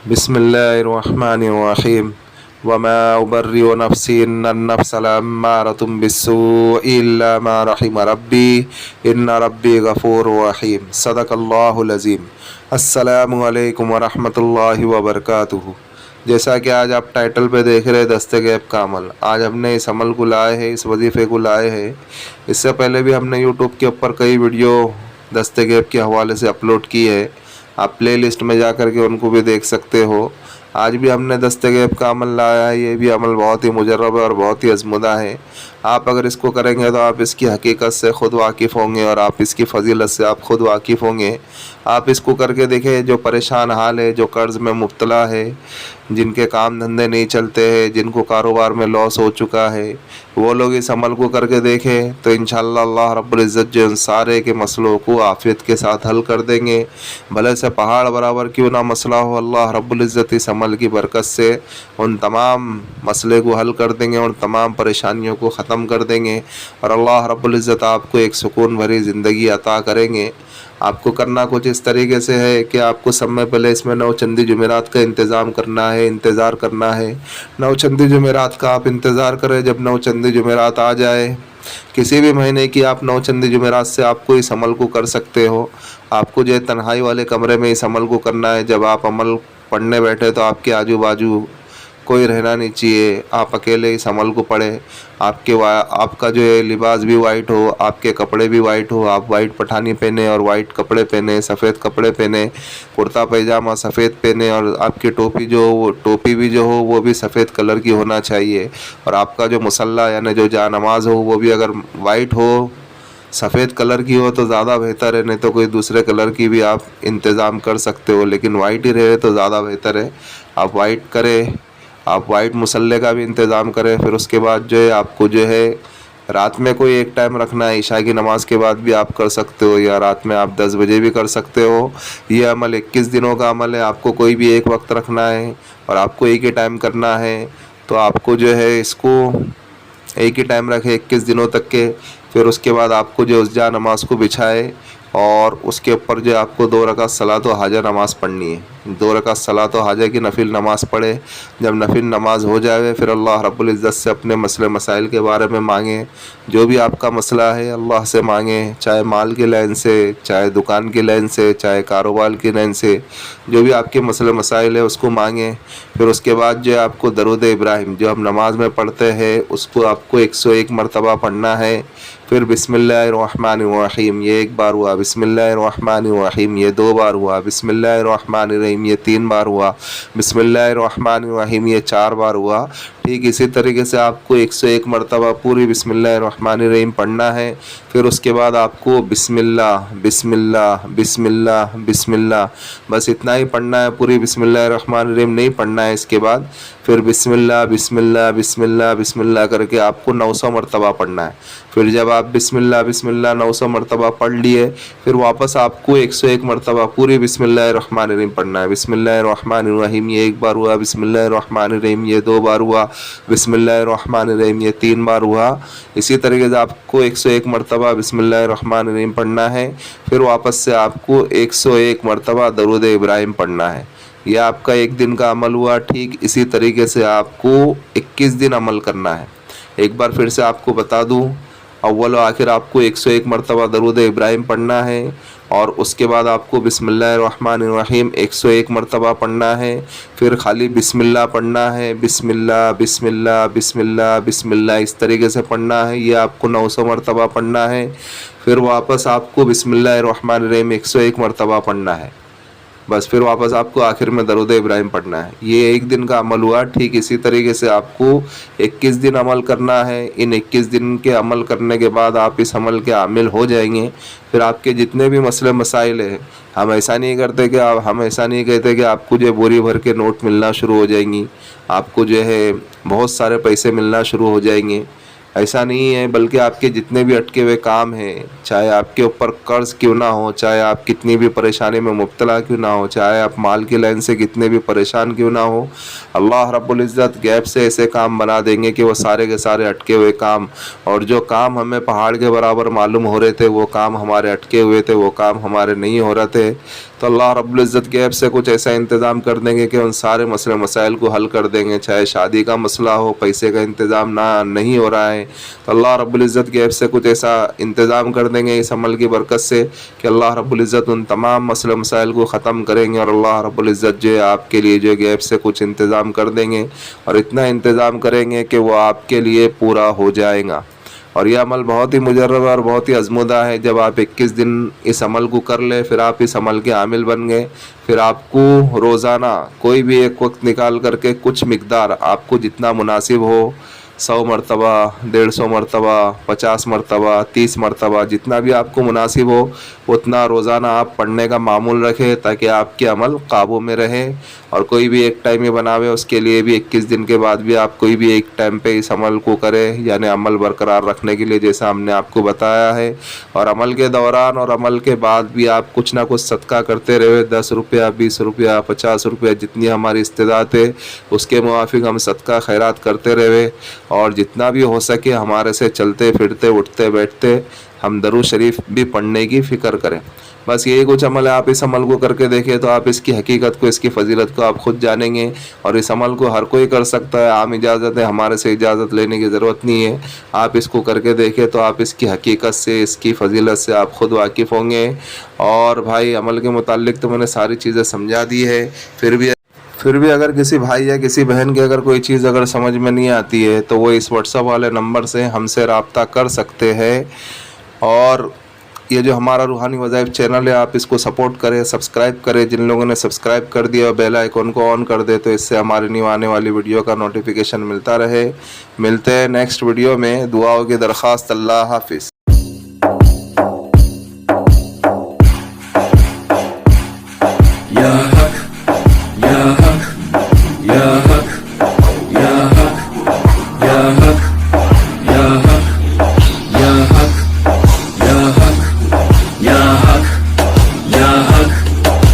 बिस्मिल्लाहिर्रहमानिर्रहीम वमा उबर्रिउ नफ्सी इन्नन-नफ्स लअम्मारतुम बिस्सूइ इल्ला मा रहिम रब्बी इन्न रब्बी गफूरुर रहीम। सदक़ल्लाहुल अज़ीम। अस्सलामु अलैकुम वरहमतुल्लाहि वबरकातुहू। जैसा कि आज आप टाइटल पे देख रहे हैं दस्ते गैब का अमल, आज हमने इस अमल को लाए हैं, इस वजीफ़े को लाए हैं। इससे पहले भी हमने यूट्यूब के ऊपर कई वीडियो दस्ते गैब के हवाले से अपलोड की है, आप प्ले लिस्ट में जा कर के उनको भी देख सकते हो। आज भी हमने दस्ते गैब का अमल लाया है। ये भी अमल बहुत ही मुजर्रब है और बहुत ही अज़मुदा है। आप अगर इसको करेंगे तो आप इसकी हकीकत से ख़ुद वाकिफ़ होंगे और आप इसकी फ़जीलत से आप ख़ुद वाकिफ़ होंगे। आप इसको करके देखें, जो परेशान हाल है, जो कर्ज़ में मुब्तला है, जिनके काम धंधे नहीं चलते हैं, जिनको कारोबार में लॉस हो चुका है, वो लोग इस अमल को करके देखें तो इंशाअल्लाह अल्लाह रब्बुल इज़्ज़त जो इन सारे के मसलों को आफ़ियत के साथ हल कर देंगे। भले से पहाड़ बराबर क्यों ना मसला हो, अल्लाह रब्बुल इज़्ज़त इस अमल की बरकत से उन तमाम मसले को हल कर देंगे, उन तमाम परेशानियों को ख़त्म कर देंगे और अल्लाह रब्बुल इज़्ज़त आपको एक सुकून भरी ज़िंदगी अता करेंगे। आपको करना कुछ इस तरीके से है कि आपको सब में पहले इसमें नौचंदी जुमेरात का इंतज़ाम करना है, इंतज़ार करना है। नौचंदी जुमेरात का आप इंतज़ार करें, जब नौचंदी जुमेरात आ जाए, किसी भी महीने की आप नौचंदी जुमेरात से आपको इस अमल को कर सकते हो। आपको जो है तन्हाई वाले कमरे में इस अमल को करना है। जब आप अमल पढ़ने बैठे तो आपके आजू बाजू कोई रहना नहीं चाहिए, आप अकेले इस अमल को पढ़ें। आपका जो है लिबास भी वाइट हो, आपके कपड़े भी वाइट हो, आप वाइट पठानी पहने और वाइट कपड़े पहने, सफ़ेद कपड़े पहने, कुर्ता पैजामा सफ़ेद पहने और आपकी टोपी जो हो, वो टोपी भी जो हो वो भी सफ़ेद कलर की होना चाहिए। और आपका जो मुसल्ला यानी जो जा नमाज हो वो भी अगर वाइट हो, सफ़ेद कलर की हो तो ज़्यादा बेहतर है, नहीं तो कोई दूसरे कलर की भी आप इंतज़ाम कर सकते हो, लेकिन वाइट ही रहे तो ज़्यादा बेहतर है। आप वाइट करें, आप वाइट मुसल्ले का भी इंतज़ाम करें। फिर उसके बाद जो है आपको जो है रात में कोई एक टाइम रखना है, ईशा की नमाज़ के बाद भी आप कर सकते हो या रात में आप 10 बजे भी कर सकते हो। ये अमल 21 दिनों का अमल है। आपको कोई भी एक वक्त रखना है और आपको एक ही टाइम करना है। तो आपको जो है इसको एक ही टाइम रखे 21 दिनों तक के। फिर उसके बाद आपको जो जा नमाज़ को बिछाए और उसके ऊपर जो आपको 2 रकात सलात व हाजा नमाज़ पढ़नी है। 2 रकात सलात व हाजा की नफिल नमाज़ पढ़े। जब नफिल नमाज़ हो जाए फिर अल्लाह रब्बुल इज़्ज़त से अपने मसले मसाइल के बारे में मांगें। जो भी आपका मसला है अल्लाह से मांगें, चाहे माल की लाइन से, चाहे दुकान की लाइन से, चाहे कारोबार की लाइन से, जो भी आपके मसले मसाइल है उसको मांगें। फिर उसके बाद जो आपको दरूद इब्राहिम जो हम नमाज में पढ़ते हैं उसको आपको 101 मरतबा पढ़ना है। फिर बिस्मिल्लाहिर्रहमानिर्रहीम ये 1 बार हुआ, बिस्मिल्लाहिर्रहमानिर्रहीम ये 2 बार हुआ, बिस्मिल्लाहिर्रहमानिर्रहीम ये 3 बार हुआ, बिस्मिल्लाहिर्रहमानिर्रहीम ये 4 बार हुआ। ठीक इसी तरीके से आपको 101 मरतबा पूरी बिस्मिल्लाहिर्रहमानिर्रहीम पढ़ना है। फिर उसके बाद आपको बिस्मिल्लाह बिस्मिल्लाह बिस्मिल्लाह बिस्मिल्लाह बस इतना ही पढ़ना है, पूरी बिस्मिल्लाहिर्रहमानिर्रहीम नहीं पढ़ना है। इसके बाद फिर बिस्मिल्लाह बिस्मिल्लाह बिस्मिल्लाह बिस्मिल्लाह करके आपको 900 मरतबा पढ़ना है। फिर जब आप बिस्मिल्लाह बिस्मिल्लाह 900 मरतबा पढ़ लिए फिर वापस आपको 101 मरतबा पूरी बिस्मिल्लाहिर्रहमानिर्रहीम पढ़ना है। बिस्मिल्लाहिर्रहमानिर्रहीम ये 1 बार हुआ, बिस्मिल्लाहिर्रहमानिर्रहीम ये 2 बार हुआ, बिस्मिल्लाहिर्रहमानिर्रहीम ये 3 बार हुआ। इसी तरीके से आपको 101 मरतबा बिस्मिल्लाहिर्रहमानिर्रहीम पढ़ना है। फिर वापस से आपको 101 मरतबा दरूद इब्राहिम पढ़ना है। यह आपका 1 दिन का अमल हुआ। ठीक इसी तरीके से आपको 21 दिन अमल करना है। एक बार फिर से आपको बता दूं, अव्वल व आखिर आपको 101 मरतबा दरूद इब्राहिम पढ़ना है और उसके बाद आपको बिस्मिल्लाहिर्रहमानिर्रहीम 101 मरतबा पढ़ना है। फिर खाली बिस्मिल्लाह पढ़ना है, बिस्मिल्लाह बिस्मिल्लाह बिस्मिल्लाह बिस्मिल्लाह इस तरीके से पढ़ना है। ये आपको 900 मरतबा पढ़ना है। फिर वापस आपको बिस्मिल्लाहिर्रहमानिर्रहीम 101 मरतबा पढ़ना है। बस फिर वापस आपको आखिर में दरूद इब्राहिम पढ़ना है। ये 1 दिन का अमल हुआ। ठीक इसी तरीके से आपको 21 दिन अमल करना है। इन 21 दिन के अमल करने के बाद आप इस अमल के आमिल हो जाएंगे। फिर आपके जितने भी मसले मसाइल हैं, हम ऐसा नहीं कहते कि आपको जो बोरी भर के नोट मिलना शुरू हो जाएंगी, आपको जो है बहुत सारे पैसे मिलना शुरू हो जाएंगे, ऐसा नहीं है। बल्कि आपके जितने भी अटके हुए काम हैं, चाहे आपके ऊपर कर्ज क्यों ना हो, चाहे आप कितनी भी परेशानी में मुब्तला क्यों ना हो, चाहे आप माल की लाइन से कितने भी परेशान क्यों ना हो, अल्लाह रब्बुल इज़्ज़त गैब से ऐसे काम बना देंगे कि वो सारे के सारे अटके हुए काम, और जो काम हमें पहाड़ के बराबर मालूम हो रहे थे वो काम हमारे अटके हुए थे, वो काम हमारे नहीं हो रहे थे, تو اللہ رب العزت گیب سے کچھ ایسا انتظام کر دیں گے کہ ان سارے مسئلے مسائل کو حل کر دیں گے. چاہے شادی کا مسئلہ ہو, پیسے کا انتظام نہیں ہو رہا ہے, تو اللہ رب العزت گیب سے کچھ ایسا انتظام کر دیں گے اس عمل کی برکت سے کہ اللہ رب العزت ان تمام مسئلے مسائل کو ختم کریں گے, اور اللہ رب العزت جو ہے آپ کے لیے جو گیب سے کچھ انتظام کر دیں گے, اور اتنا انتظام کریں گے کہ وہ آپ کے لیے پورا ہو جائے گا. اور یہ عمل بہت ہی مجرب اور بہت ہی آزمودہ ہے. جب آپ 21 دن اس عمل کو کر لیں, پھر آپ اس عمل کے عامل بن گئے, پھر آپ کو روزانہ کوئی بھی ایک وقت نکال کر کے کچھ مقدار آپ کو جتنا مناسب ہو, 100 مرتبہ, 150 مرتبہ, 50 مرتبہ, 30 مرتبہ, جتنا بھی آپ کو مناسب ہو اتنا روزانہ آپ پڑھنے کا معمول رکھیں تاکہ آپ کے عمل قابو میں رہے. اور کوئی بھی ایک ٹائم میں بناوے, اس کے لیے بھی 21 دن کے بعد بھی آپ کوئی بھی ایک ٹائم پہ اس عمل کو کرے, یعنی عمل برقرار رکھنے کے لیے جیسا ہم نے آپ کو بتایا ہے. اور عمل کے دوران اور عمل کے بعد بھی آپ کچھ نہ کچھ صدقہ کرتے رہے, 10 روپیہ, 20 روپیہ, 50 روپیہ, جتنی ہماری استطاعت ہے اس کے موافق ہم صدقہ خیرات کرتے رہے. اور جتنا بھی ہو سکے ہمارے سے چلتے پھرتے اٹھتے بیٹھتے ہم درود شریف بھی پڑھنے کی فکر کریں. بس یہی کچھ عمل ہے. آپ اس عمل کو کر کے دیکھیں تو آپ اس کی حقیقت کو, اس کی فضیلت کو آپ خود جانیں گے. اور اس عمل کو ہر کوئی کر سکتا ہے, عام اجازت ہے, ہمارے سے اجازت لینے کی ضرورت نہیں ہے. آپ اس کو کر کے دیکھیں تو آپ اس کی حقیقت سے, اس کی فضیلت سے آپ خود واقف ہوں گے. اور بھائی عمل کے متعلق تو میں نے ساری چیزیں سمجھا دی ہے, پھر بھی اگر کسی بھائی یا کسی بہن کی اگر کوئی چیز اگر سمجھ میں نہیں آتی ہے تو وہ اس واٹس ایپ والے نمبر سے ہم سے رابطہ کر سکتے ہیں. اور یہ جو ہمارا روحانی وظائف چینل ہے آپ اس کو سپورٹ کریں, سبسکرائب کریں. جن لوگوں نے سبسکرائب کر دیا اور بیل آئیکن کو آن کر دے تو اس سے ہماری نیو آنے والی ویڈیو کا نوٹیفیکیشن ملتا رہے. ملتے ہیں نیکسٹ ویڈیو میں. دعاؤں کی درخواست. اللہ حافظ.